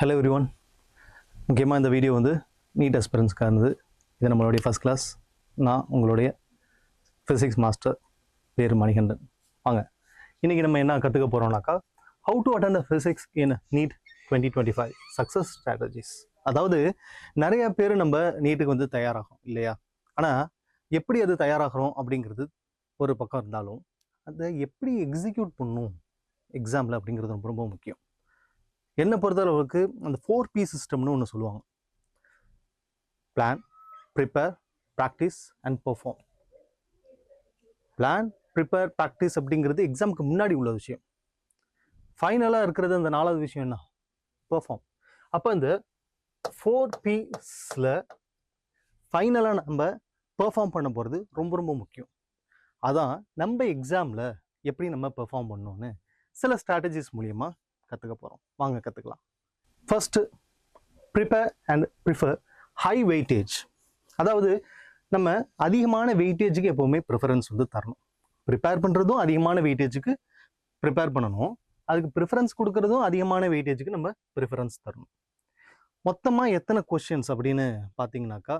Hello everyone, முக்கியமாக இந்த video வந்து நீட் அஸ்பிரன்ஸ்க்காக இருந்தது. இது நம்மளுடைய ஃபஸ்ட் கிளாஸ். நான் உங்களுடைய ஃபிசிக்ஸ் மாஸ்டர் பேர் மணிகண்டன். வாங்க, இன்றைக்கி நம்ம என்ன கற்றுக்க போகிறோம்னாக்கா, how to attend physics in NEET 2025 success strategies. அதாவது நிறைய பேர் நம்ம நீட்டுக்கு வந்து தயாராகும் இல்லையா, ஆனால் எப்படி அது தயாராகிறோம் அப்படிங்கிறது ஒரு பக்கம் இருந்தாலும் அதை எப்படி எக்ஸிக்யூட் பண்ணணும் எக்ஸாமில் அப்படிங்கிறது ரொம்ப ரொம்ப முக்கியம். என்னை பொறுத்தளவுக்கு அந்த 4P சிஸ்டம்னு ஒன்று சொல்லுவாங்க. Plan, prepare, practice and perform. Plan, prepare, practice அப்படிங்கிறது எக்ஸாமுக்கு முன்னாடி உள்ள விஷயம். ஃபைனலாக இருக்கிறது அந்த 4வது விஷயம் என்ன, பெர்ஃபார்ம். அப்போ இந்த 4Pஸில் ஃபைனலாக நம்ம பெர்ஃபார்ம் பண்ண போகிறது ரொம்ப ரொம்ப முக்கியம். அதான் நம்ம எக்ஸாமில் எப்படி நம்ம பெர்ஃபார்ம் பண்ணணும்னு சில ஸ்ட்ராட்டஜிஸ் மூலியமாக கற்றுக்க போகிறோம். வாங்க கற்றுக்கலாம். First, prepare and prefer high weightage. அதாவது நம்ம அதிகமான வெயிட்டேஜுக்கு எப்போவுமே ப்ரிஃபரன்ஸ் வந்து தரணும். ப்ரிப்பேர் பண்ணுறதும் அதிகமான வெயிட்டேஜுக்கு ப்ரிப்பேர் பண்ணணும், அதுக்கு ப்ரிஃபரன்ஸ் கொடுக்குறதும் அதிகமான வெயிட்டேஜுக்கு நம்ம ப்ரிஃபரன்ஸ் தரணும். மொத்தமாக எத்தனை கொஷின்ஸ் அப்படின்னு பார்த்தீங்கன்னாக்கா,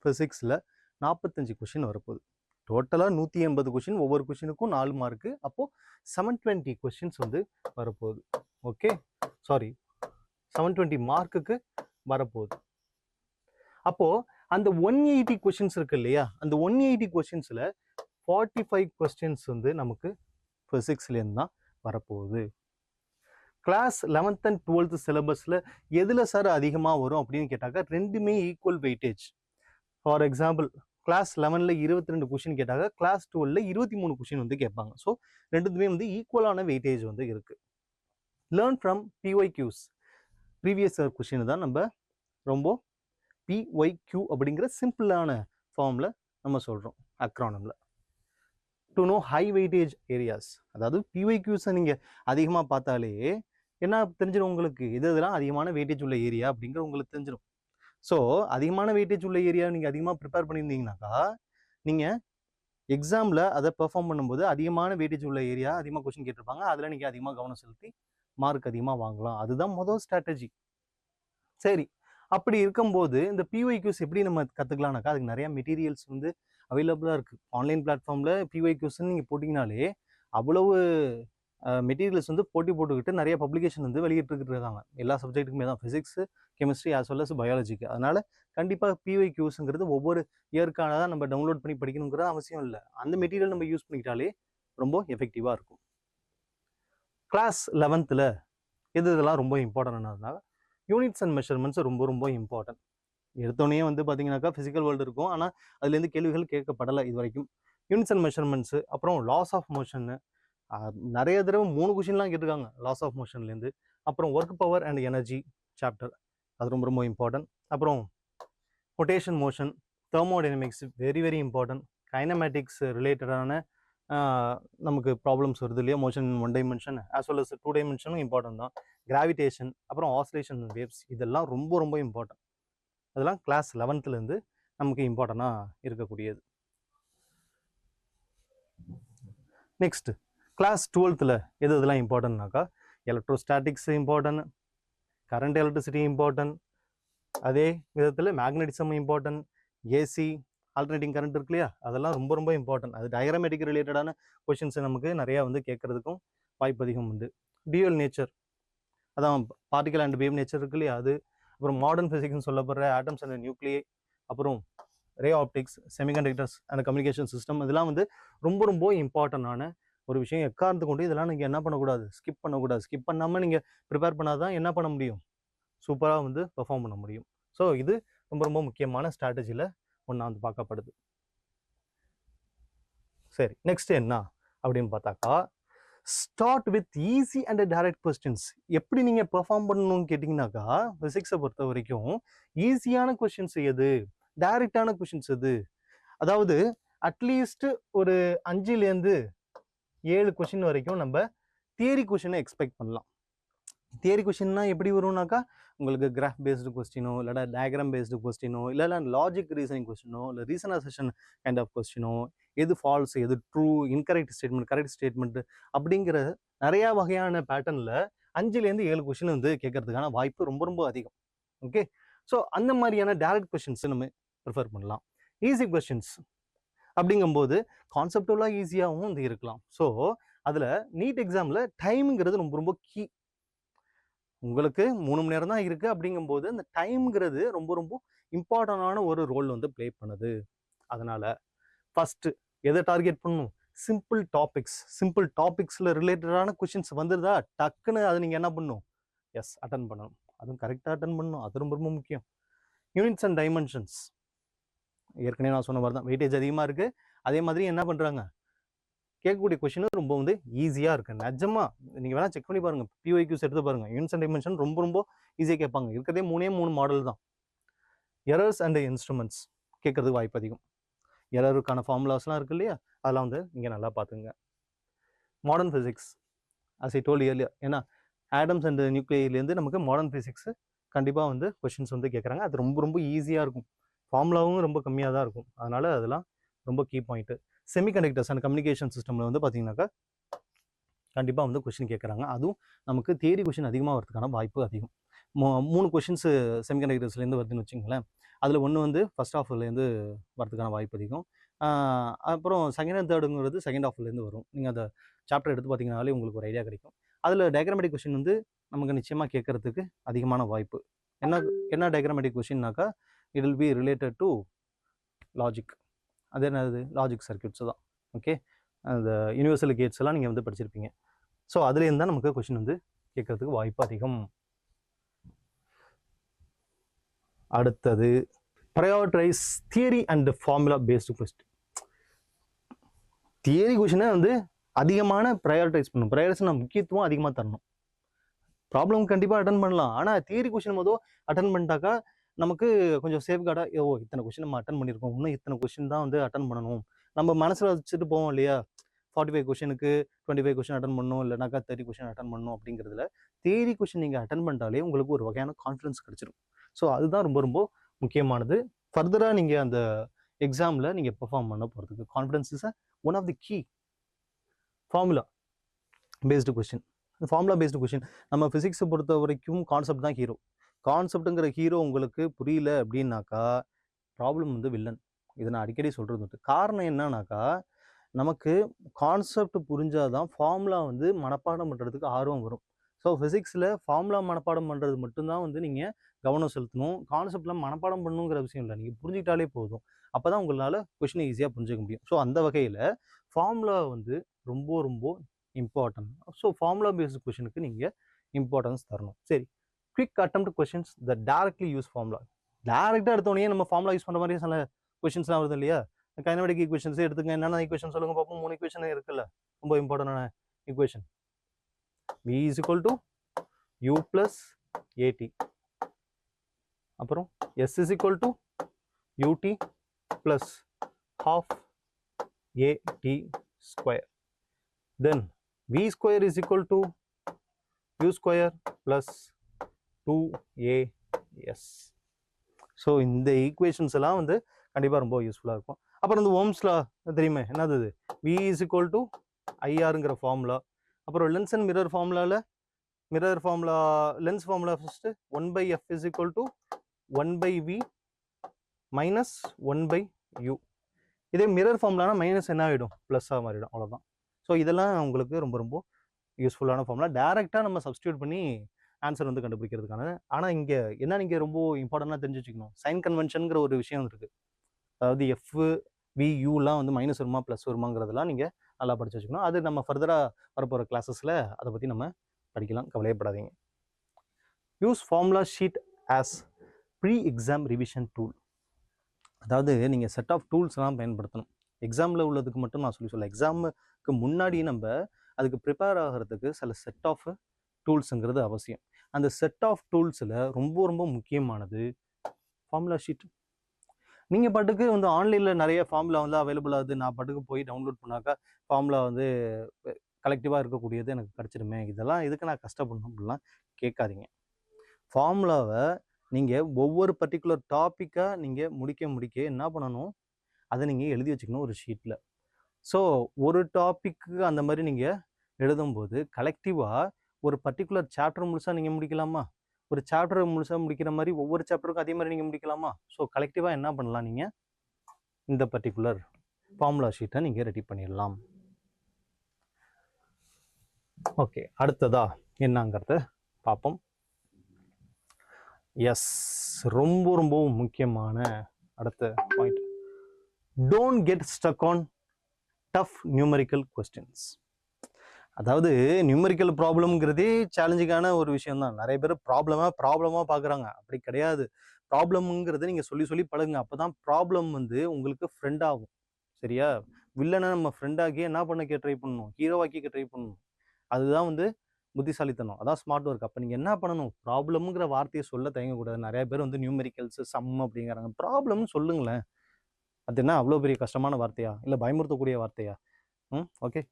ஃபிசிக்ஸில் 45 கொஷின் வரப்போகுது. டோட்டலாக 180 கொஷின், ஒவ்வொரு கொஷினுக்கும் 4 மார்க்கு. அப்போது 720 கொஷின்ஸ் வந்து வரப்போகுது. ஓகே, சாரி, 720 மார்க்குக்கு வரப்போகுது. அப்போது அந்த 180 கொஷின்ஸ் இருக்கு இல்லையா, அந்த 180 கொஷின்ஸில் 45 கொஸ்டின்ஸ் வந்து நமக்கு ஃபிசிக்ஸ்லேருந்து தான் வரப்போகுது. கிளாஸ் 11th and 12th சிலபஸில் எதில் சார் அதிகமாக வரும் அப்படின்னு கேட்டாக்கா, ரெண்டுமே equal weightage. For example, class 11ல் 22 கொஷின் கேட்டாங்க, கிளாஸ் 12ல் 23 கொஷின் வந்து கேட்பாங்க. ஸோ ரெண்டுத்துமே வந்து ஈக்குவலான வெயிட்டேஜ் வந்து இருக்குது. Learn from PYQs, previous year question தான் நம்ம ரொம்ப PYQ அப்படிங்கிற சிம்பிளான ஃபார்மில் நம்ம சொல்கிறோம் அக்ரானமில். To know high weightage areas, அதாவது PYQஸை நீங்கள் அதிகமாக பார்த்தாலே என்ன தெரிஞ்சிடும் உங்களுக்கு, இதெல்லாம் அதிகமான வெயிட்டேஜ் உள்ள ஏரியா அப்படிங்கிற உங்களுக்கு தெரிஞ்சிடும். ஸோ அதிகமான வெயிட்டேஜ் உள்ள ஏரியா நீங்கள் அதிகமாக ப்ரிப்பேர் பண்ணியிருந்தீங்கன்னாக்கா, நீங்கள் எக்ஸாமில் அதை பெர்ஃபார்ம் பண்ணும்போது அதிகமான வெயிட்டேஜ் உள்ள ஏரியா அதிகமாக கொஷின் கேட்டிருப்பாங்க, அதில் நீங்கள் அதிகமாக கவனம் செலுத்தி மார்க் அதிகமாக வாங்கலாம். அதுதான் முதல் ஸ்ட்ராட்டஜி. சரி, அப்படி இருக்கும்போது இந்த PYQs எப்படி நம்ம கற்றுக்கலாம்னாக்கா, அதுக்கு நிறையா மெட்டீரியல்ஸ் வந்து அவைலபிளாக இருக்குது. ஆன்லைன் பிளாட்ஃபார்மில் PYQஸ்ன்னு நீங்கள் போட்டிங்கனாலே அவ்வளவு மெட்டீரியல்ஸ் வந்து போட்டுக்கிட்டு நிறைய பப்ளிகேஷன் வந்து வெளியிட்டு இருக்காங்க. எல்லா சப்ஜெக்ட்டுக்குமே தான், physics, chemistry as well as பயாலஜிக்கு. அதனால் கண்டிப்பாக PYQஸ்ங்கிறது ஒவ்வொரு இயற்கான தான் நம்ம டவுன்லோட் பண்ணி படிக்கணுங்கிற அவசியம் இல்லை. அந்த மெட்டீரியல் நம்ம யூஸ் பண்ணிக்கிட்டாலே ரொம்ப எஃபெக்டிவாக இருக்கும். கிளாஸ் 11ல் இதெல்லாம் ரொம்ப இம்பார்ட்டன்ட்னால யூனிட்ஸ் அண்ட் மெஷர்மெண்ட்ஸ் ரொம்ப ரொம்ப இம்பார்ட்டன்ட். எடுத்தோடனே வந்து பார்த்தீங்கன்னாக்கா ஃபிசிக்கல் வேர்ல்டு இருக்கும், ஆனால் அதுலேருந்து கேள்விகள் கேட்கப்படலை இது வரைக்கும். யூனிட்ஸ் அண்ட் மெஷர்மெண்ட்ஸு, அப்புறம் லாஸ் ஆஃப் மோஷன்னு நிறைய தடவை 3 கொஷின்லாம் கேட்டிருக்காங்க லாஸ் ஆஃப் மோஷன்லேருந்து. அப்புறம் work power and energy chapter, அது ரொம்ப ரொம்ப இம்பார்ட்டன்ட். அப்புறம் rotation motion, thermodynamics very very important. Kinematics ரிலேட்டடான நமக்கு ப்ராப்ளம்ஸ் வருது இல்லையா, motion in 1 dimension as well as 2 டைமென்ஷனும் இம்பார்ட்டன்ட் தான். கிராவிடேஷன், அப்புறம் ஆசிலேஷன் வேவ்ஸ், இதெல்லாம் ரொம்ப ரொம்ப இம்பார்ட்டன்ட். அதெல்லாம் கிளாஸ் 11லேருந்து நமக்கு இம்பார்ட்டண்ட்டாக இருக்கக்கூடியது. நெக்ஸ்ட்டு கிளாஸ் 12ல் இதெல்லாம் இம்பார்ட்டன்ட்னாக்கா, electrostatics important, current electricity important, அதே விதத்தில் magnetism important, AC alternating current இருக்கு இல்லையா, அதெல்லாம் ரொம்ப ரொம்ப இம்பார்ட்டன்ட். அது டயக்ராமேட்டிக் ரிலேட்டடான கொஷின்ஸ் நமக்கு நிறையா வந்து கேட்கறதுக்கும் வாய்ப்பு அதிகம் உண்டு. டியூவல் நேச்சர், அதான் பார்ட்டிகல் அண்ட் வேவ் நேச்சர் இருக்கு இல்லையா அது. அப்புறம் மாடர்ன் ஃபிசிக்ஸ்னு சொல்லப்படுற ஆட்டம்ஸ் அண்ட் நியூக்ளியை, அப்புறம் ray optics, semiconductors and communication system, இதெல்லாம் வந்து ரொம்ப ரொம்ப இம்பார்ட்டண்டான ஒரு விஷயம். எக்காரணத்து கொண்டு இதெல்லாம் நீங்கள் என்ன பண்ணக்கூடாது, ஸ்கிப் பண்ணக்கூடாது. ஸ்கிப் பண்ணாமல் நீங்கள் ப்ரிப்பேர் பண்ணாதான் என்ன பண்ண முடியும், சூப்பராக வந்து பெர்ஃபார்ம் பண்ண முடியும். ஸோ இது ரொம்ப ரொம்ப முக்கியமான ஸ்ட்ராட்டஜியில் ஒன்றா வந்து பார்க்கப்படுது. சரி, நெக்ஸ்ட் என்ன அப்படின்னு பார்த்தாக்கா, start with easy and direct questions. எப்படி நீங்கள் பெர்ஃபார்ம் பண்ணணும்னு கேட்டிங்கனாக்கா, ஃபிசிக்ஸை பொறுத்த வரைக்கும் ஈஸியான கொஸ்டின்ஸ் எது, டைரக்டான கொஸ்டின்ஸ் எது. அதாவது அட்லீஸ்ட் ஒரு 5லேருந்து 7 கொஸ்டின் வரைக்கும் நம்ம தியரி கொஸ்டினை எக்ஸ்பெக்ட் பண்ணலாம். தியரி கொஸ்டின்னா எப்படி வரும்னாக்கா, உங்களுக்கு கிராஃப் பேஸ்டு கொஸ்டினோ, இல்லைனா டயக்ராம் பேஸ்டு கொஸ்டினோ, இல்லைனா லாஜிக் ரீசனிங் கொஸ்டினோ, இல்லை ரீசன் அசெஷன் கைண்ட் ஆஃப் கொஸ்டினோ, எது ஃபால்ஸ், எது true, incorrect statement, correct statement அப்படிங்கிற நிறையா வகையான பேட்டர்னில் 5லேருந்து 7 கொஷின் வந்து கேட்கறதுக்கான வாய்ப்பு ரொம்ப ரொம்ப அதிகம். ஓகே, ஸோ அந்த மாதிரியான டேரக்ட் கொஷின்ஸ் நம்ம ப்ரிஃபர் பண்ணலாம். ஈஸி கொஷின்ஸ் அப்படிங்கும்போது கான்செப்டுவலாக ஈஸியாகவும் வந்து இருக்கலாம். ஸோ அதில் நீட் எக்ஸாமில் டைம்ங்கிறது ரொம்ப ரொம்ப கீ. உங்களுக்கு 3 மணி நேரம் தான் இருக்குது அப்படிங்கும்போது அந்த டைம்ங்கிறது ரொம்ப ரொம்ப இம்பார்ட்டண்டான ஒரு ரோல் வந்து ப்ளே பண்ணுது. அதனால் ஃபஸ்ட்டு எதை டார்கெட் பண்ணணும்? சிம்பிள் டாபிக்ஸில் ரிலேட்டடான கொஷின்ஸ் வந்துடுதா டக்குன்னு அதை நீங்கள் என்ன பண்ணணும்? எஸ், அட்டன் பண்ணணும். அதுவும் கரெக்டாக அட்டன் பண்ணணும். அது ரொம்ப ரொம்ப முக்கியம். யூனிட்ஸ் அண்ட் டைமென்ஷன்ஸ் ஏற்கனவே நான் சொன்ன மாதிரி தான், வெயிட்டேஜ் அதிகமாக இருக்குது. அதே மாதிரி என்ன பண்ணுறாங்க, கேட்கக்கூடிய கொஷினும் ரொம்ப வந்து ஈஸியாக இருக்குது. நிஜமாக நீங்கள் வேணால் செக் பண்ணி பாருங்கள், பிஒய்க்யூஸ் எடுத்து பாருங்கள். யூனிட்ஸ் அண்ட் டைமென்ஷன் ரொம்ப ரொம்ப ஈஸியாக கேட்பாங்க. இருக்கிறதே 3 மாடல் தான். எரர்ஸ் அண்ட் இன்ஸ்ட்ருமெண்ட்ஸ் கேட்கறதுக்கு வாய்ப்பு அதிகம். எரருக்கான ஃபார்முலாஸ்லாம் இருக்குது இல்லையா, அதெல்லாம் வந்து நீங்கள் நல்லா பார்த்துங்க. Modern physics as I told earlier, ஏன்னா ஆடம்ஸ் அண்ட் நியூக்ளியர்லேருந்து நமக்கு மாடர்ன் ஃபிசிக்ஸ் கண்டிப்பாக வந்து கொஷின்ஸ் வந்து கேட்குறாங்க. அது ரொம்ப ரொம்ப ஈஸியாக இருக்கும். ஃபார்முலாவும் ரொம்ப கம்மியாக தான் இருக்கும். அதனால் அதெல்லாம் ரொம்ப key point. Semiconductors and communication சிஸ்டமில் வந்து பார்த்தீங்கன்னாக்கா கண்டிப்பாக வந்து கொஷின் கேட்குறாங்க. அதுவும் நமக்கு தியரி கொஷின் அதிகமாக வரதுக்கான வாய்ப்பு அதிகம். 3 கொஷின்ஸு செமிகண்டக்டர்ஸ்லேருந்து வருதுன்னு வச்சுங்களேன். அதில் ஒன்று வந்து ஃபஸ்ட் ஹாஃப்லேருந்து வரதுக்கான வாய்ப்பு அதிகம். அப்புறம் செகண்ட் அண்ட் தேர்டுங்கிறது செகண்ட் ஹாஃப்லேருந்து வரும். நீங்கள் அந்த சாப்டர் எடுத்து பார்த்தீங்கன்னாலே உங்களுக்கு ஒரு ஐடியா கிடைக்கும். அதில் டயக்ராமேட்டிக் கொஷின் வந்து நமக்கு நிச்சயமாக கேட்கறதுக்கு அதிகமான வாய்ப்பு. என்ன டயக்ராமேட்டிக் கொஷின்னாக்கா it will be related to logic. அது என்னது? லாஜிக் சர்க்யூட்ஸ் தான். ஓகே, அந்த யூனிவர்சல் கேட்ஸ் எல்லாம் நீங்கள் வந்து படிச்சிருப்பீங்க. ஸோ அதுலேருந்து தான் நமக்கு கொஷின் வந்து கேட்கறதுக்கு வாய்ப்பு அதிகம். அடுத்தது prioritize theory and formula based question. Theory கொஷினை வந்து அதிகமான ப்ரையாரிட்டைஸ் பண்ணணும். ப்ரையாரிட்டிஸ் முக்கியத்துவம் அதிகமாக தரணும். ப்ராப்ளம் கண்டிப்பாக அட்டன் பண்ணலாம். ஆனால் தியரி கொஷின் மொதல் அட்டன் பண்ணிட்டாக்கா நமக்கு கொஞ்சம் சேஃப்கார்டாக இத்தனை கொஷின் நம்ம அட்டன் பண்ணியிருக்கோம், இன்னும் இத்தனை கொஷின் தான் வந்து அட்டன் பண்ணணும். நம்ம மனசில் வச்சுட்டு போவோம் இல்லையா, 45 கொஷினுக்கு 25 கொஷின் அட்டன் பண்ணணும், இல்லைனாக்கா 30 கொஷின் அட்டன் பண்ணணும். அப்படிங்கிறதுல தியரி கொஷின் நீங்கள் அட்டன் பண்ணிட்டாலே உங்களுக்கு ஒரு வகையான கான்ஃபிடன்ஸ் கிடச்சிடும். ஸோ அதுதான் ரொம்ப ரொம்ப முக்கியமானது. ஃபர்தராக நீங்கள் அந்த எக்ஸாமில் நீங்கள் பெர்ஃபார்ம் பண்ண போகிறதுக்கு confidence is one of the key. Formula based question. Formula based question நம்ம ஃபிசிக்ஸை பொறுத்த வரைக்கும் கான்செப்ட் தான் ஹீரோ. கான்செப்ட்டுங்கிற ஹீரோ உங்களுக்கு புரியல அப்படின்னாக்கா ப்ராப்ளம் வந்து வில்லன். இதை நான் அடிக்கடி சொல்கிறது உண்டு. காரணம் என்னன்னாக்கா நமக்கு கான்செப்ட் புரிஞ்சாதான் ஃபார்முலா வந்து மனப்பாடம் பண்ணுறதுக்கு ஆர்வம் வரும். ஸோ ஃபிசிக்ஸில் ஃபார்முலா மனப்பாடம் பண்ணுறது மட்டும்தான் வந்து நீங்கள் கவனம் செலுத்தணும். கான்செப்டில் மனப்பாடம் பண்ணணுங்கிற விஷயம் இல்லை, நீங்கள் புரிஞ்சுக்கிட்டாலே போதும். அப்போ தான் உங்களால் கொஷினை ஈஸியாக புரிஞ்சுக்க முடியும். ஸோ அந்த வகையில் ஃபார்முலா வந்து ரொம்ப ரொம்ப இம்பார்ட்டன்ட். ஸோ ஃபார்முலா பேஸ்டு கொஷினுக்கு நீங்கள் இம்பார்ட்டன்ஸ் தரணும். சரி, குவிக் அட்டெம்ப்ட் கொஷின்ஸ் த டைரக்ட்லி யூஸ் ஃபார்முலா. டைரெக்டாக எடுத்தோடனே நம்ம ஃபார்முலா யூஸ் பண்ணுற மாதிரி சில கொஷின்ஸ்லாம் வருது இல்லையா. கைனமெட்டிக் ஈக்குவேஷன்ஸே எடுத்துங்க. என்னென்ன ஈக்குவேஷன் சொல்லுங்க பார்ப்போம். 3 ஈக்குவேஷன் இருக்குல்ல, ரொம்ப இம்பார்ட்டன்டான equation. V is equal to U plus AT. அப்புறம் S is equal to UT plus half AT square. Then V square is equal to U square plus 2AS. So இந்த equations எல்லாம் வந்து கண்டிப்பாக ரொம்ப யூஸ்ஃபுல்லாக இருக்கும். அப்புறம் இந்த ஓம்ஸ் லா தெரியுமே, என்னது? V is equal to IRங்கிற ஃபார்முலா. அப்புறம் லென்ஸ் அண்ட் மிரர் ஃபார்முலாவில் lens formula first 1/f is equal to 1/v minus 1/u. இதே மிரர் ஃபார்முலானா மைனஸ் என்ன ஆகிடும், ப்ளஸ்ஸாக மாறிடும், அவ்வளோதான். ஸோ இதெல்லாம் உங்களுக்கு ரொம்ப ரொம்ப யூஸ்ஃபுல்லான ஃபார்முலா. டேரெக்டாக நம்ம சப்ஸ்டியூட் பண்ணி ஆன்சர் வந்து கண்டுபிடிக்கிறதுக்கான. ஆனால் இங்கே என்ன நீங்கள் ரொம்ப இம்பார்ட்டண்ட்டாக தெரிஞ்சு வச்சுக்கணும், சைன் கன்வென்ஷனுங்கிற ஒரு விஷயம் இருக்குது. அதாவது எஃப் வியூலாம் வந்து மைனஸ் வருமா ப்ளஸ் வருமாங்கிறதெல்லாம் நீங்கள் நல்லா படித்து வச்சுக்கணும். அது நம்ம ஃபர்தராக வரப்போகிற கிளாஸஸில் அதை பற்றி நம்ம படிக்கலாம், கவலையப்படாதீங்க. Use formula sheet as pre exam revision tool. அதாவது நீங்கள் செட் ஆஃப் டூல்ஸ்லாம் பயன்படுத்தணும். எக்ஸாமில் உள்ளதுக்கு மட்டும் நான் சொல்ல எக்ஸாமுக்கு முன்னாடி நம்ம அதுக்கு ப்ரிப்பேர் ஆகிறதுக்கு சில செட் ஆஃப் டூல்ஸுங்கிறது அவசியம். அந்த செட் ஆஃப் டூல்ஸில் ரொம்ப ரொம்ப முக்கியமானது ஃபார்முலா ஷீட். நீங்கள் பாட்டுக்கு வந்து ஆன்லைனில் நிறைய ஃபார்முலா வந்து அவைலபிள் ஆகுது, நான் பாட்டுக்கு போய் டவுன்லோட் பண்ணாக்கா ஃபார்முலா வந்து கலெக்டிவாக இருக்கக்கூடியது எனக்கு கிடச்சிடுமே, இதெல்லாம் எதுக்கு நான் கஷ்டப்படணும் அப்படிலாம் கேட்காதீங்க. ஃபார்முலாவை நீங்கள் ஒவ்வொரு பர்டிகுலர் டாப்பிக்காக நீங்கள் முடிக்க என்ன பண்ணணும், அதை நீங்கள் எழுதி வச்சுக்கணும் ஒரு ஷீட்டில். ஸோ ஒரு டாபிக்கு அந்த மாதிரி நீங்கள் எழுதும்போது கலெக்டிவாக ஒரு பர்டிகுலர் சாப்டர் முழுசாக நீங்கள் முடிக்கலாமா? ஒரு சாப்டர் முழுசாக முடிக்கிற மாதிரி ஒவ்வொரு சாப்டருக்கும் அதே மாதிரி நீங்கள் முடிக்கலாமா? ஸோ கலெக்டிவாக என்ன பண்ணலாம், நீங்கள் இந்த பர்டிகுலர் ஃபார்முலா ஷீட்டை நீங்கள் ரெடி பண்ணிடலாம். ஓகே, அடுத்ததா என்னங்கிறத பார்ப்போம். எஸ், ரொம்ப ரொம்ப முக்கியமான அடுத்த point, don't get stuck on tough numerical questions. அதாவது நியூமரிக்கல் ப்ராப்ளம்ங்கிறதே சேலஞ்சிங்கான ஒரு விஷயம் தான். நிறைய பேர் ப்ராப்ளமாக பார்க்குறாங்க. அப்படி கிடையாது. ப்ராப்ளம்ங்கிறத நீங்கள் சொல்லி பழகுங்க. அப்போ தான் ப்ராப்ளம் வந்து உங்களுக்கு ஃப்ரெண்ட் ஆகும். சரியா? வில்லனை நம்ம ஃப்ரெண்டாக்கி என்ன பண்ண ட்ரை பண்ணணும், ஹீரோவாக்கி ட்ரை பண்ணணும். அதுதான் வந்து புத்திசாலித்தனம், அதான் ஸ்மார்ட் ஒர்க். அப்போ நீங்கள் என்ன பண்ணணும், ப்ராப்ளம்ங்கிற வார்த்தையை சொல்ல தயங்கக்கூடாது. நிறைய பேர் வந்து நியூமெரிக்கல்ஸ் சம் அப்படிங்கிறாங்க. ப்ராப்ளம்னு சொல்லுங்களேன். அது என்ன அவ்வளோ பெரிய கஷ்டமான வார்த்தையா, இல்லை பயமுறுத்தக்கூடிய வார்த்தையா? Okay,